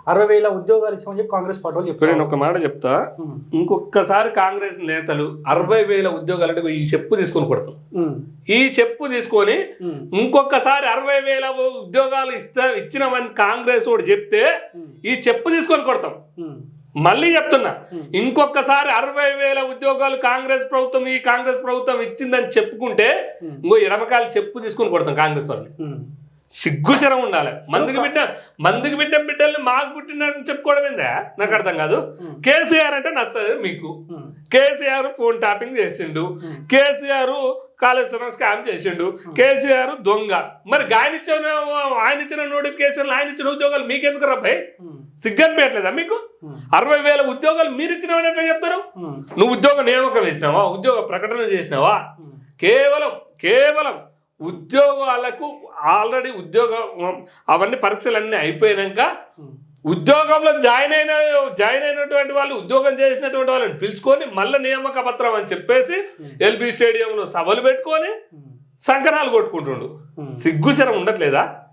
60,000 ఉద్యోగాలు ఇచ్చామని చెప్పి కాంగ్రెస్ పార్టీ వాళ్ళు ఇప్పుడు నేను ఒక మాట చెప్తా, ఇంకొకసారి కాంగ్రెస్ నేతలు 60,000 ఉద్యోగాలు అంటే ఈ చెప్పు తీసుకొని కొడతాం, ఈ చెప్పు తీసుకొని ఇంకొకసారి 60,000 ఉద్యోగాలు ఇచ్చినామని కాంగ్రెస్ వాడు చెప్తే ఈ చెప్పు తీసుకొని కొడతాం. మళ్ళీ చెప్తున్నా, ఇంకొకసారి 60,000 ఉద్యోగాలు ఈ కాంగ్రెస్ ప్రభుత్వం ఇచ్చిందని చెప్పుకుంటే ఇంకో ఎడమకాలు చెప్పు తీసుకొని కొడతాం కాంగ్రెస్ వాళ్ళని. సిగ్గుశరం ఉండాలి. మందికి బిడ్డ బిడ్డల్ని మాకు పుట్టినని చెప్పుకోవడం ఏందా నాకు అర్థం కాదు. కేసీఆర్ అంటే నచ్చదు మీకు. కేసీఆర్ ఫోన్ ట్యాపింగ్ చేసిండు, కేసీఆర్ కాళేశ్వరం స్కామ్ చేసిండు, కేసీఆర్ దొంగ. మరి ఆయన ఇచ్చిన నోటిఫికేషన్లు, ఆయన ఇచ్చిన ఉద్యోగాలు మీకెందుకు రబ్బాయి? సిగ్గనిపించట్లేదా మీకు? 60,000 ఉద్యోగాలు మీరు ఇచ్చినావని ఎట్లా చెప్తారు? నువ్వు ఉద్యోగ నియామకం వేసినావా, ఉద్యోగ ప్రకటన చేసినావా? కేవలం ఉద్యోగాలకు ఆల్రెడీ అవన్నీ పరీక్షలన్నీ అయిపోయినాక ఉద్యోగంలో జాయిన్ అయినటువంటి వాళ్ళు, ఉద్యోగం చేసినటువంటి వాళ్ళని పిలుచుకొని మళ్ళీ నియామక పత్రం అని చెప్పేసి ఎల్బీ స్టేడియంలో సభలు పెట్టుకొని సంకనాలు కొట్టుకుంటుండు. సిగ్గుశరం ఉండట్లేదా?